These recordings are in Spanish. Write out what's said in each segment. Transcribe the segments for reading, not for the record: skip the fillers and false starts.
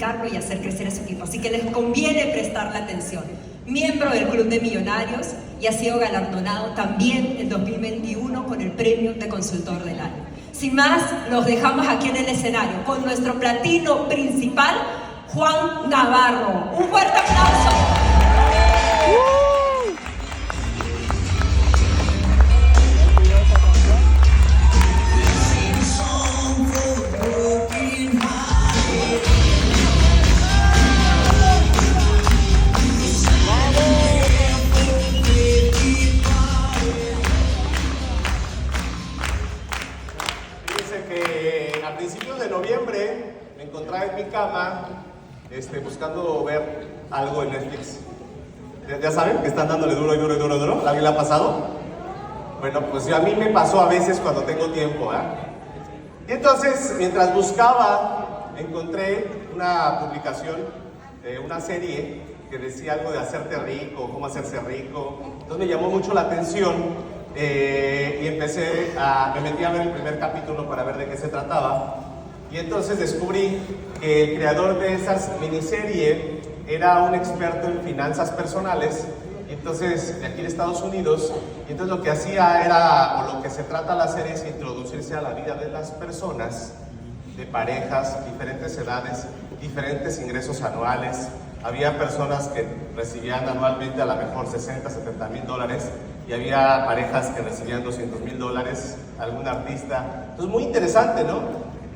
capacitarlo y hacer crecer a su equipo. Así que les conviene prestarle atención. Miembro del Club de Millonarios y ha sido galardonado también en 2021 con el Premio de Consultor del Año. Sin más, los dejamos aquí en el escenario con nuestro platino principal, Juan Navarro. Un fuerte aplauso. A principios de noviembre me encontraba en mi cama buscando ver algo en Netflix. Ya saben que están dándole duro y duro y duro y duro. ¿A alguien le ha pasado? Bueno, pues a mí me pasó a veces cuando tengo tiempo, Y entonces, mientras buscaba, encontré una publicación de una serie que decía algo de hacerte rico, cómo hacerse rico. Entonces me llamó mucho la atención. Y me metí a ver el primer capítulo para ver de qué se trataba, y entonces descubrí que el creador de esa miniserie era un experto en finanzas personales, y entonces de aquí de Estados Unidos, y entonces lo que hacía era, o lo que se trata la serie, es introducirse a la vida de las personas, de parejas, diferentes edades, diferentes ingresos anuales. Había personas que recibían anualmente a lo mejor 60, 70 mil dólares, y había parejas que recibían 200 mil dólares, algún artista. Entonces, muy interesante, ¿no?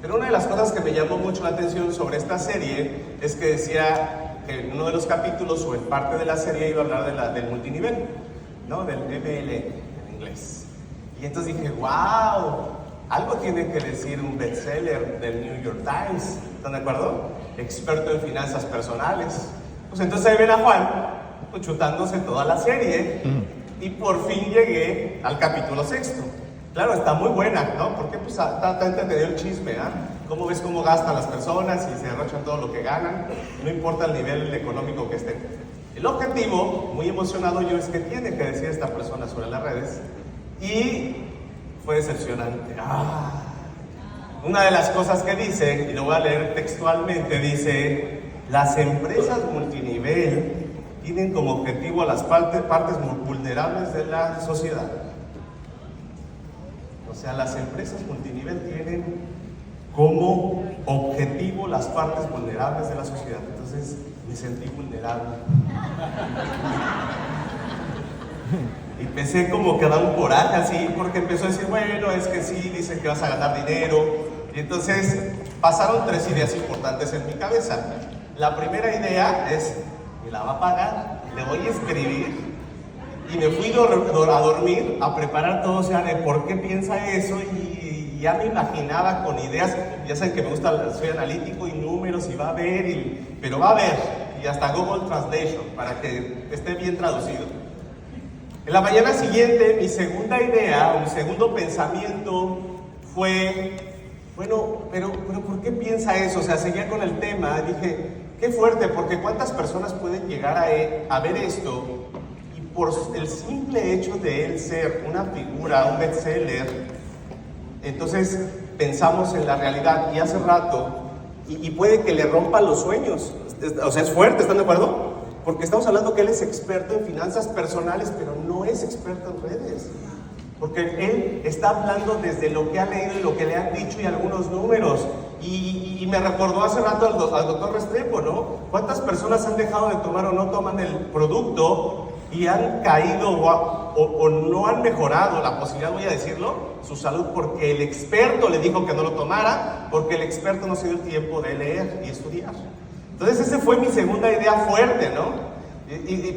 Pero una de las cosas que me llamó mucho la atención sobre esta serie es que decía que en uno de los capítulos, o en parte de la serie, iba a hablar del multinivel, ¿no? Del MLM en inglés. Y entonces dije, wow, algo tiene que decir un bestseller del New York Times, ¿están de acuerdo? Experto en finanzas personales. Pues entonces ahí ven a Juan, pues, chutándose toda la serie, y por fin llegué al capítulo 6. Claro, está muy buena, ¿no? Porque pues está entendido el chisme, ¿Cómo ves cómo gastan las personas y se derrochan todo lo que ganan? No importa el nivel económico que estén. El objetivo, muy emocionado yo, es que tiene que decir esta persona sobre las redes, y fue decepcionante. Una de las cosas que dice, y lo voy a leer textualmente, dice: las empresas multinivel tienen como objetivo a las partes vulnerables de la sociedad. O sea, las empresas multinivel tienen como objetivo las partes vulnerables de la sociedad. Entonces me sentí vulnerable. Y empecé como que a dar un coraje así, porque empezó a decir, bueno, es que sí, dicen que vas a ganar dinero. Y entonces pasaron 3 ideas importantes en mi cabeza. La primera idea es, me la va a pagar, le voy a escribir. Y me fui a dormir a preparar todo, o sea, de por qué piensa eso, y ya me imaginaba con ideas. Ya saben que me gusta, soy analítico y números, y va a ver, pero va a ver, y hasta Google Translation, para que esté bien traducido. En la mañana siguiente, mi segunda idea, o mi segundo pensamiento fue, bueno, pero ¿por qué piensa eso? O sea, seguía con el tema, dije, qué fuerte, porque ¿cuántas personas pueden llegar a ver esto? Y por el simple hecho de él ser una figura, un bestseller, entonces pensamos en la realidad, y hace rato, y puede que le rompa los sueños. O sea, es fuerte, ¿están de acuerdo? Porque estamos hablando que él es experto en finanzas personales, pero no es experto en redes. Porque él está hablando desde lo que ha leído y lo que le han dicho y algunos números. Y me recordó hace rato al doctor Restrepo, ¿no? ¿Cuántas personas han dejado de tomar o no toman el producto y han caído o no han mejorado la posibilidad, voy a decirlo, su salud, porque el experto le dijo que no lo tomara, porque el experto no se dio el tiempo de leer y estudiar? Entonces esa fue mi segunda idea fuerte, ¿no?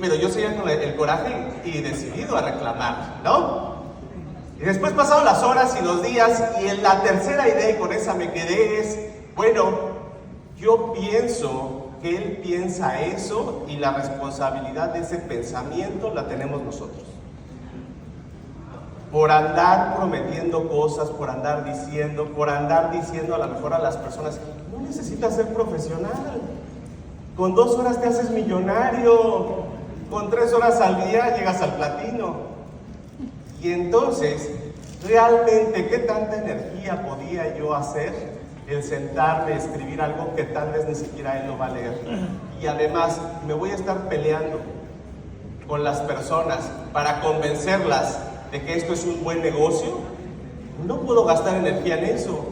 Pero yo seguía con el coraje y decidido a reclamar, ¿no? Y después pasaron las horas y los días, y en la tercera idea, y con esa me quedé, es, bueno, yo pienso que él piensa eso, y la responsabilidad de ese pensamiento la tenemos nosotros. Por andar prometiendo cosas, por andar diciendo a lo mejor a las personas, no necesitas ser profesional. Con 2 horas te haces millonario, con 3 horas al día llegas al platino. Y entonces, realmente, ¿qué tanta energía podía yo hacer el sentarme, escribir algo que tal vez ni siquiera él lo va a leer. Y además me voy a estar peleando con las personas para convencerlas de que esto es un buen negocio. No puedo gastar energía en eso.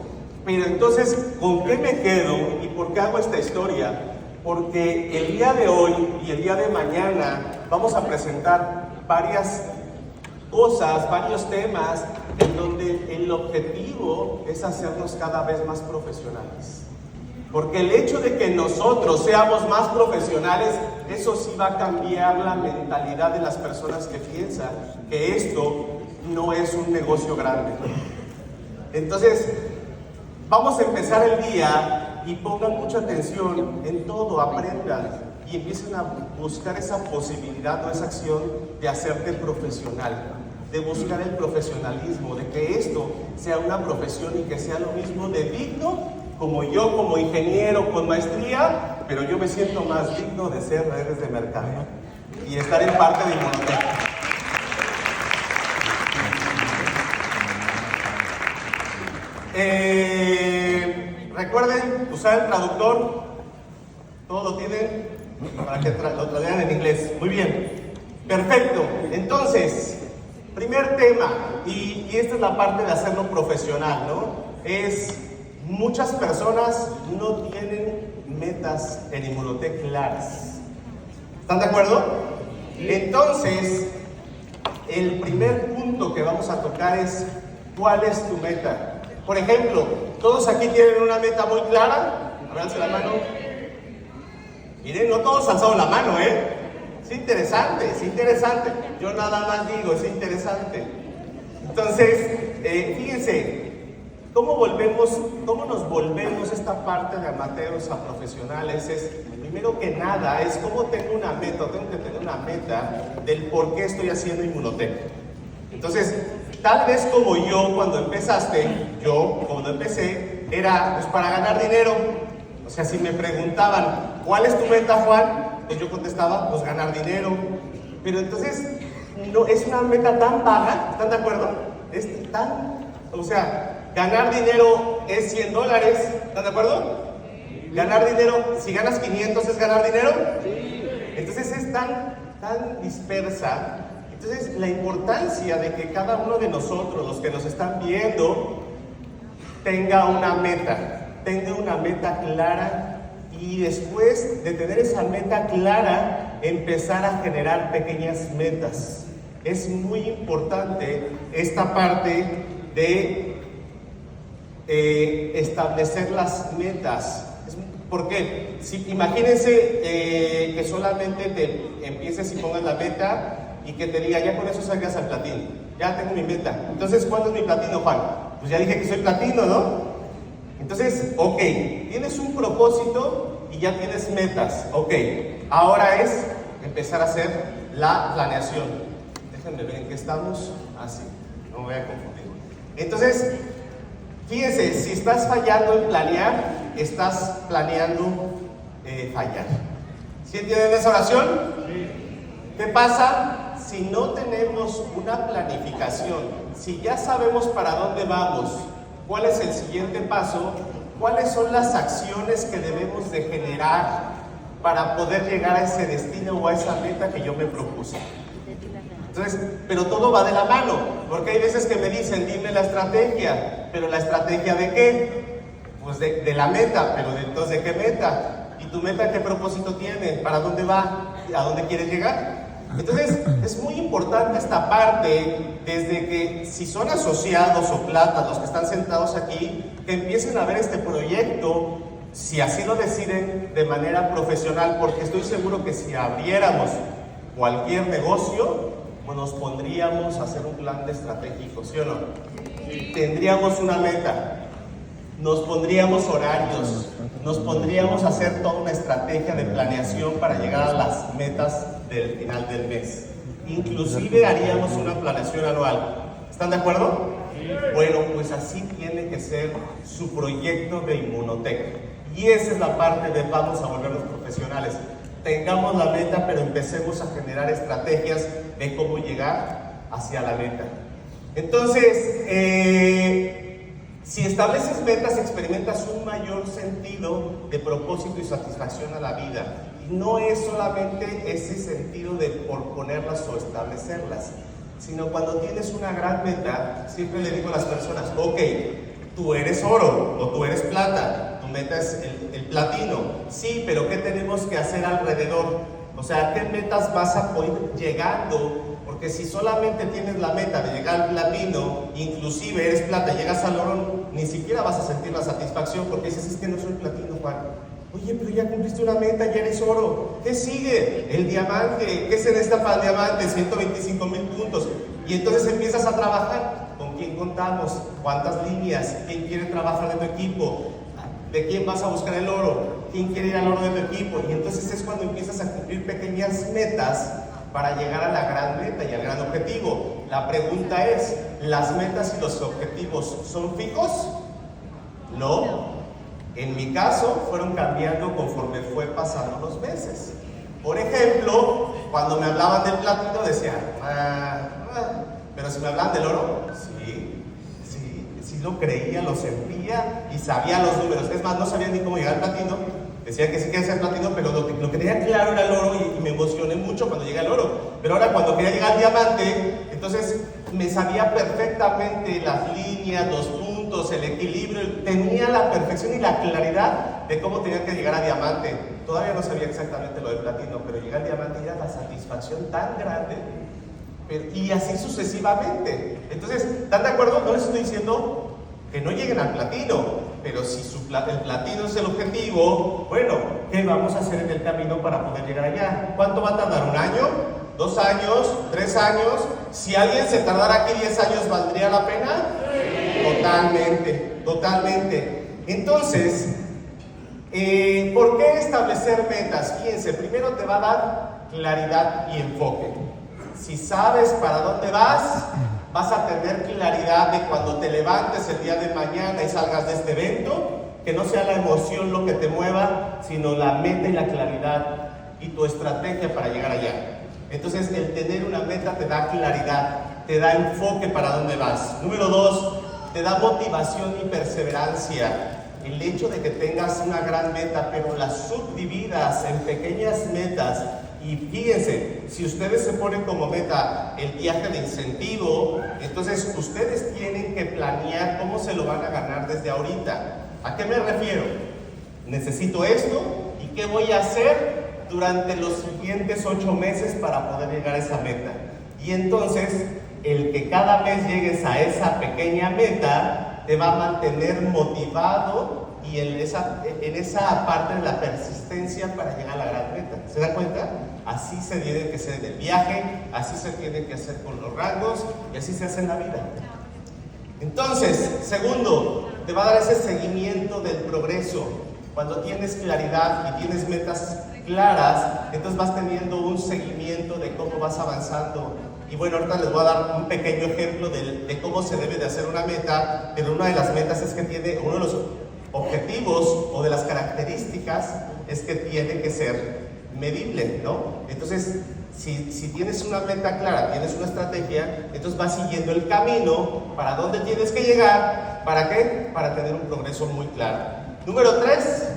Pero entonces, ¿con qué me quedo y por qué hago esta historia? Porque el día de hoy y el día de mañana vamos a presentar varias cosas, varios temas en donde el objetivo es hacernos cada vez más profesionales. Porque el hecho de que nosotros seamos más profesionales, eso sí va a cambiar la mentalidad de las personas que piensan que esto no es un negocio grande. Entonces, vamos a empezar el día y pongan mucha atención en todo, aprendan y empiecen a buscar esa posibilidad o esa acción de hacerte profesional, de buscar el profesionalismo, de que esto sea una profesión y que sea lo mismo de digno como yo, como ingeniero con maestría, pero yo me siento más digno de ser redes de mercado y estar en parte de Inmunotech. Recuerden usar el traductor, todo lo tienen para que lo traduzcan en inglés. Muy bien, perfecto. Entonces, primer tema, y esta es la parte de hacerlo profesional, ¿no? Es muchas personas no tienen metas en Inmunotech claras. ¿Están de acuerdo? Entonces, el primer punto que vamos a tocar es ¿cuál es tu meta? Por ejemplo, ¿todos aquí tienen una meta muy clara? Abranse la mano. Miren, no todos alzaron la mano, ¿eh? Es interesante, es interesante. Yo nada más digo, es interesante. Entonces, fíjense, ¿cómo nos volvemos esta parte de amateurs a profesionales? Es, primero que nada, es cómo tengo una meta, tengo que tener una meta del por qué estoy haciendo Inmunotech. Entonces, tal vez como yo cuando empezaste, cuando empecé, era pues para ganar dinero. O sea, si me preguntaban, ¿cuál es tu meta, Juan? Pues yo contestaba, pues ganar dinero. Pero entonces, no es una meta tan baja, ¿están de acuerdo? Es tan, o sea, ganar dinero es $100, ¿están de acuerdo? Ganar dinero, si ganas 500 es ganar dinero. Entonces es tan dispersa. Entonces la importancia de que cada uno de nosotros, los que nos están viendo, tenga una meta clara, y después de tener esa meta clara, empezar a generar pequeñas metas. Es muy importante esta parte de establecer las metas. ¿Por qué? Imagínense que solamente te empieces y pongas la meta y que te diga, ya con eso salgas al platino. Ya tengo mi meta. Entonces, ¿cuánto es mi platino, Juan? Pues ya dije que soy platino, ¿no? Entonces, ok, tienes un propósito y ya tienes metas. Ok, ahora es empezar a hacer la planeación. Déjenme ver en qué estamos. Así, no me voy a confundir. Entonces, fíjense, si estás fallando en planear, estás planeando fallar. ¿Sí entienden esa oración? Sí. ¿Qué pasa si no tenemos una planificación? Si ya sabemos para dónde vamos, cuál es el siguiente paso, cuáles son las acciones que debemos de generar para poder llegar a ese destino o a esa meta que yo me propuse. Entonces, pero todo va de la mano, porque hay veces que me dicen, dime la estrategia, pero ¿la estrategia de qué? Pues de la meta, pero entonces ¿de qué meta? ¿Y tu meta qué propósito tiene? ¿Para dónde va? ¿A dónde quieres llegar? Entonces, es muy importante esta parte, desde que si son asociados o platas los que están sentados aquí, que empiecen a ver este proyecto, si así lo deciden, de manera profesional, porque estoy seguro que si abriéramos cualquier negocio, pues nos pondríamos a hacer un plan de estratégico, ¿sí o no? Sí. Tendríamos una meta, nos pondríamos horarios, nos pondríamos a hacer toda una estrategia de planeación para llegar a las metas del final del mes. Inclusive haríamos una planeación anual. ¿Están de acuerdo? Sí. Bueno, pues así tiene que ser su proyecto de Inmunotech. Y esa es la parte de vamos a volvernos profesionales. Tengamos la meta, pero empecemos a generar estrategias de cómo llegar hacia la meta. Entonces, Si estableces metas, experimentas un mayor sentido de propósito y satisfacción a la vida. Y no es solamente ese sentido de ponerlas o establecerlas, sino cuando tienes una gran meta, siempre le digo a las personas, ok, tú eres oro o tú eres plata, tu meta es el platino. Sí, pero ¿qué tenemos que hacer alrededor? O sea, ¿qué metas vas a poder llegando? Porque si solamente tienes la meta de llegar al platino, inclusive eres plata y llegas al oro, ni siquiera vas a sentir la satisfacción porque dices, es que no soy platino, Juan. Oye, pero ya cumpliste una meta, ya eres oro. ¿Qué sigue? El diamante. ¿Qué se necesita para el diamante? 125,000 puntos. Y entonces empiezas a trabajar. ¿Con quién contamos? ¿Cuántas líneas? ¿Quién quiere trabajar de tu equipo? ¿De quién vas a buscar el oro? ¿Quién quiere ir al oro de tu equipo? Y entonces es cuando empiezas a cumplir pequeñas metas para llegar a la gran meta y al gran objetivo. La pregunta es, ¿las metas y los objetivos son fijos? No. En mi caso, fueron cambiando conforme fue pasando los meses. Por ejemplo, cuando me hablaban del platino, decía, pero si me hablaban del oro, sí lo creía, lo sentía y sabía los números. Es más, no sabía ni cómo llegar al platino. Decía que sí quería ser platino, pero lo que tenía claro era el oro y me emocioné mucho cuando llegué al oro. Pero ahora cuando quería llegar al diamante, entonces me sabía perfectamente las líneas, los puntos, el equilibrio, tenía la perfección y la claridad de cómo tenía que llegar a diamante. Todavía no sabía exactamente lo del platino, pero llegar al diamante era la satisfacción tan grande, y así sucesivamente. Entonces, ¿están de acuerdo? No les estoy diciendo que no lleguen al platino, pero si el platino es el objetivo, bueno, ¿qué vamos a hacer en el camino para poder llegar allá? ¿Cuánto va a tardar? ¿1 año? ¿2 años? ¿3 años? Si alguien se tardara aquí 10 años, ¿valdría la pena? Totalmente, totalmente. Entonces, ¿por qué establecer metas? Fíjense, primero te va a dar claridad y enfoque. Si sabes para dónde vas a tener claridad de cuando te levantes el día de mañana y salgas de este evento, que no sea la emoción lo que te mueva, sino la meta y la claridad y tu estrategia para llegar allá. Entonces, el tener una meta te da claridad, te da enfoque para dónde vas. Número 2, te da motivación y perseverancia. El hecho de que tengas una gran meta, pero las subdividas en pequeñas metas. Y fíjense, si ustedes se ponen como meta el viaje de incentivo, entonces ustedes tienen que planear cómo se lo van a ganar desde ahorita. ¿A qué me refiero? Necesito esto, ¿y qué voy a hacer durante los siguientes 8 meses para poder llegar a esa meta? Y entonces, el que cada mes llegues a esa pequeña meta te va a mantener motivado y en esa parte de la persistencia para llegar a la gran meta. ¿Se dan cuenta? Así se tiene que hacer en el viaje, así se tiene que hacer con los rangos y así se hace en la vida. Entonces, segundo, te va a dar ese seguimiento del progreso. Cuando tienes claridad y tienes metas claras, entonces vas teniendo un seguimiento de cómo vas avanzando. Y bueno, ahorita les voy a dar un pequeño ejemplo de cómo se debe de hacer una meta, pero una de las metas es que tiene, uno de los objetivos o de las características es que tiene que ser medible, ¿no? Entonces, si tienes una meta clara, tienes una estrategia, entonces vas siguiendo el camino para dónde tienes que llegar. ¿Para qué? Para tener un progreso muy claro. Número 3,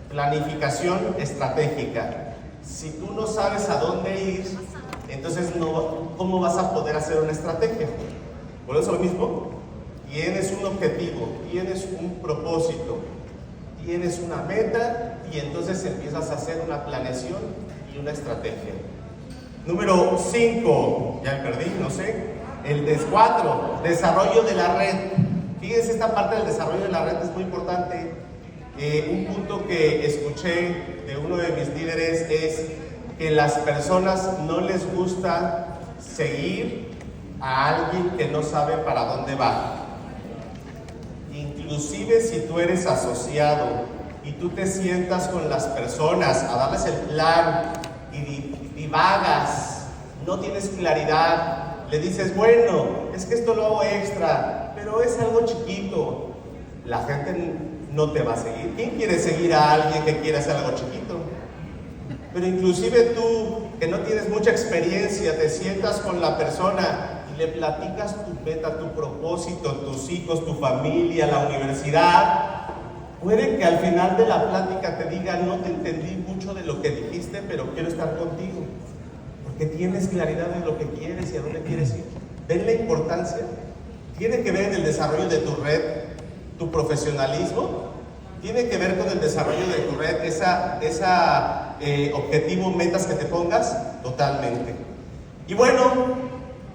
planificación estratégica. Si tú no sabes a dónde ir, entonces ¿cómo vas a poder hacer una estrategia? Por eso lo mismo, tienes un objetivo, tienes un propósito, tienes una meta y entonces empiezas a hacer una planeación y una estrategia. Número 5, ya perdí, no sé. El 4, desarrollo de la red. Fíjense, esta parte del desarrollo de la red es muy importante. Un punto que escuché de uno de mis líderes es que las personas no les gusta seguir a alguien que no sabe para dónde va. Inclusive si tú eres asociado y tú te sientas con las personas a darles el plan y divagas, no tienes claridad, le dices, bueno, es que esto lo hago extra, pero es algo chiquito, la gente no te va a seguir. ¿Quién quiere seguir a alguien que quiere hacer algo chiquito? Pero inclusive tú, que no tienes mucha experiencia, te sientas con la persona y le platicas tu meta, tu propósito, tus hijos, tu familia, la universidad, puede que al final de la plática te diga, no te entendí mucho de lo que dijiste, pero quiero estar contigo, porque tienes claridad de lo que quieres y a dónde quieres ir. ¿Ven la importancia? Tiene que ver en el desarrollo de tu red, tu profesionalismo, tiene que ver con el desarrollo de tu red, esa objetivo, metas que te pongas, totalmente. Y bueno,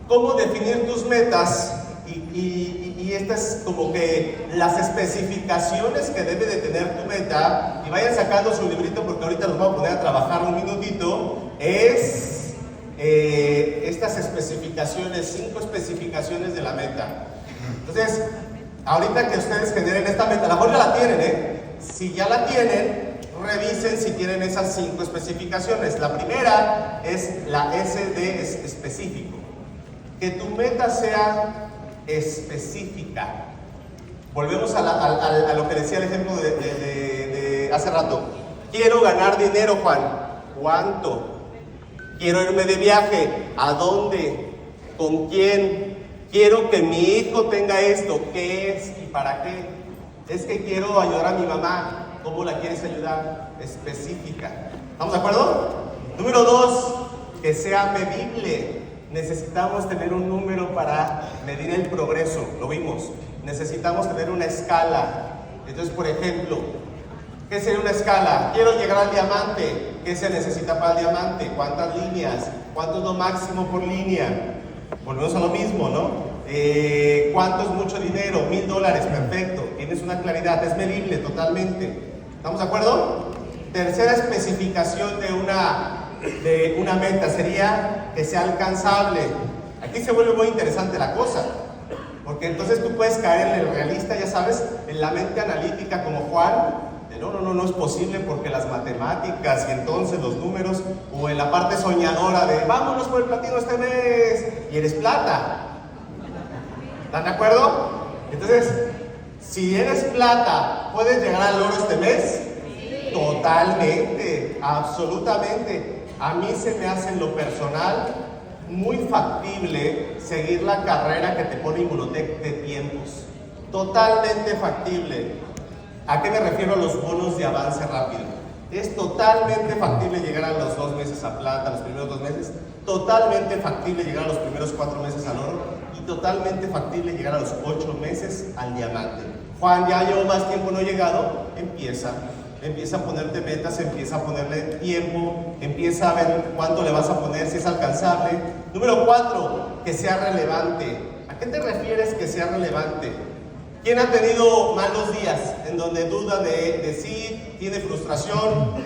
¿cómo definir tus metas? Y estas es como que las especificaciones que debe de tener tu meta, y vayan sacando su librito porque ahorita los vamos a poner a trabajar un minutito, es estas especificaciones, 5 especificaciones de la meta. Entonces, ahorita que ustedes generen esta meta, a lo mejor ya la tienen, si ya la tienen, revisen si tienen esas 5 especificaciones. La primera es la S de específico. Que tu meta sea específica. Volvemos a lo que decía el ejemplo de hace rato. Quiero ganar dinero, Juan. ¿Cuánto? Quiero irme de viaje. ¿A dónde? ¿Con quién? Quiero que mi hijo tenga esto. ¿Qué es y para qué? Es que quiero ayudar a mi mamá. ¿Cómo la quieres ayudar? Específica. ¿Estamos de acuerdo? Número 2, que sea medible. Necesitamos tener un número para medir el progreso, lo vimos. Necesitamos tener una escala. Entonces, por ejemplo, ¿qué sería una escala? Quiero llegar al diamante. ¿Qué se necesita para el diamante? ¿Cuántas líneas? ¿Cuánto es lo máximo por línea? Volvemos a lo mismo, ¿no? ¿Cuánto es mucho dinero? $1,000, perfecto. Tienes una claridad, es medible totalmente. ¿Estamos de acuerdo? Tercera especificación de una meta sería que sea alcanzable. Aquí se vuelve muy interesante la cosa, porque entonces tú puedes caer en el realista, ya sabes, en la mente analítica como Juan, de no es posible porque las matemáticas y entonces los números, o en la parte soñadora de vámonos por el platino este mes y eres plata. ¿Están de acuerdo? Entonces, si eres plata, ¿puedes llegar al oro este mes? Totalmente, absolutamente. A mí se me hace en lo personal muy factible seguir la carrera que te pone Inmunotech de tiempos. Totalmente factible. ¿A qué me refiero a los bonos de avance rápido? Es totalmente factible llegar a los 2 meses a plata, los primeros 2 meses. Totalmente factible llegar a los primeros 4 meses al oro. Y totalmente factible llegar a los 8 meses al diamante. Juan, ya llevo más tiempo no he llegado. Empieza a ponerte metas, empieza a ponerle tiempo, empieza a ver cuánto le vas a poner, si es alcanzable. Número 4, que sea relevante. ¿A qué te refieres que sea relevante? ¿Quién ha tenido malos días en donde duda de sí, tiene frustración?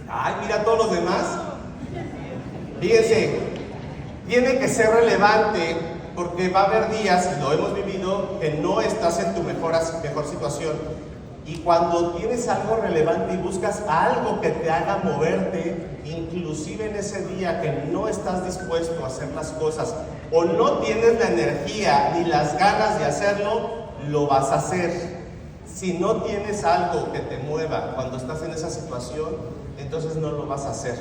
Ay, mira a todos los demás. Fíjense, tiene que ser relevante porque va a haber días, y lo hemos vivido, que no estás en tu mejor situación. Y cuando tienes algo relevante y buscas algo que te haga moverte, inclusive en ese día que no estás dispuesto a hacer las cosas o no tienes la energía ni las ganas de hacerlo, lo vas a hacer. Si no tienes algo que te mueva cuando estás en esa situación, entonces no lo vas a hacer.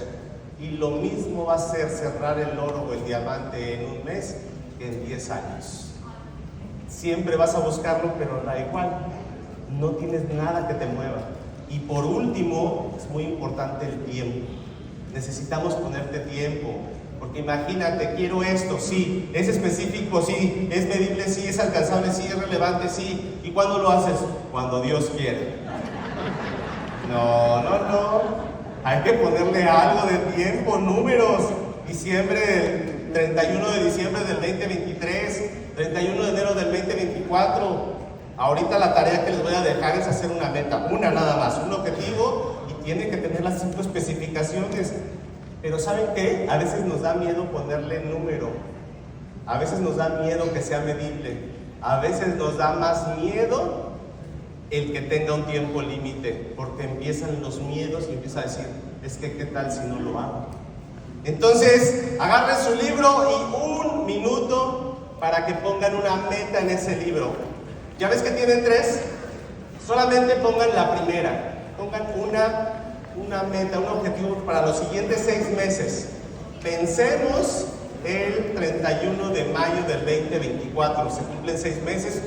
Y lo mismo va a ser cerrar el oro o el diamante en un mes que en 10 años. Siempre vas a buscarlo, pero da igual. No tienes nada que te mueva. Y por último, es muy importante el tiempo. Necesitamos ponerte tiempo, porque imagínate, quiero esto, sí, es específico, sí, es medible, sí, es alcanzable, sí, es relevante, sí. ¿Y cuándo lo haces? Cuando Dios quiere. No. Hay que ponerle algo de tiempo, números. Diciembre, 31 de diciembre del 2023, 31 de enero del 2024. Ahorita la tarea que les voy a dejar es hacer una meta, una nada más, un objetivo, y tiene que tener las 5 especificaciones. Pero ¿saben qué? A veces nos da miedo ponerle número, a veces nos da miedo que sea medible, a veces nos da más miedo el que tenga un tiempo límite, porque empiezan los miedos y empieza a decir, es que ¿qué tal si no lo hago? Entonces, agarren su libro y 1 minuto para que pongan una meta en ese libro. ¿Ya ves que tienen 3? Solamente pongan la primera. Pongan una meta, un objetivo para los siguientes 6 meses. Pensemos el 31 de mayo del 2024. Se cumplen 6 meses.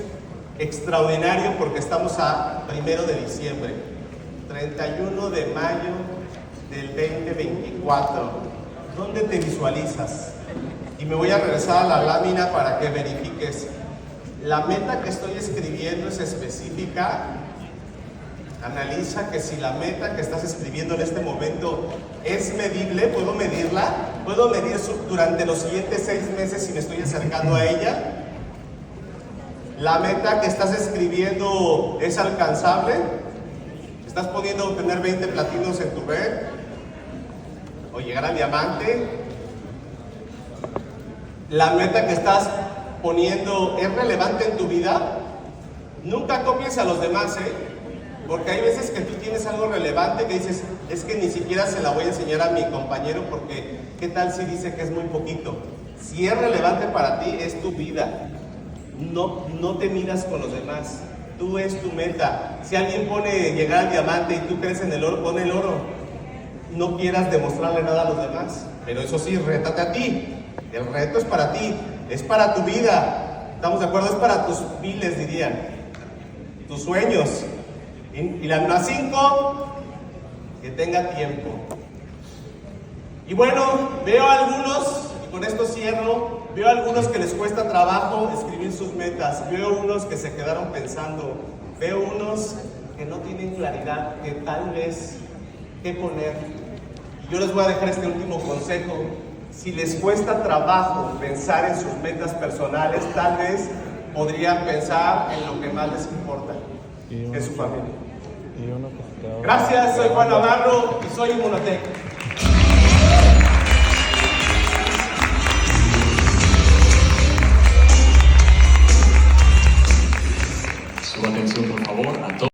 Extraordinario porque estamos a 1 de diciembre. 31 de mayo del 2024. ¿Dónde te visualizas? Y me voy a regresar a la lámina para que verifiques. La meta que estoy escribiendo es específica. Analiza que si la meta que estás escribiendo en este momento es medible, ¿puedo medirla? ¿Puedo medir durante los siguientes 6 meses si me estoy acercando a ella? ¿La meta que estás escribiendo es alcanzable? ¿Estás pudiendo obtener 20 platinos en tu red? ¿O llegar al diamante? ¿La meta que estás poniendo es relevante en tu vida? Nunca copies a los demás, porque hay veces que tú tienes algo relevante que dices, es que ni siquiera se la voy a enseñar a mi compañero porque ¿qué tal si dice que es muy poquito? Si es relevante para ti, es tu vida. No te midas con los demás. Tú es tu meta. Si alguien pone llegar al diamante y tú crees en el oro, pon el oro. No quieras demostrarle nada a los demás. Pero eso sí, rétate a ti. El reto es para ti, es para tu vida. ¿Estamos de acuerdo? Es para tus miles, dirían. Tus sueños. Y la número 5, que tenga tiempo. Y bueno, veo a algunos, y con esto cierro, veo a algunos que les cuesta trabajo escribir sus metas. Veo unos que se quedaron pensando. Veo unos que no tienen claridad, que tal vez qué poner. Y yo les voy a dejar este último consejo. Si les cuesta trabajo pensar en sus metas personales, tal vez podrían pensar en lo que más les importa, que es su familia. Gracias, soy Juan Navarro y soy Inmunotech. Su atención, por favor, a todos.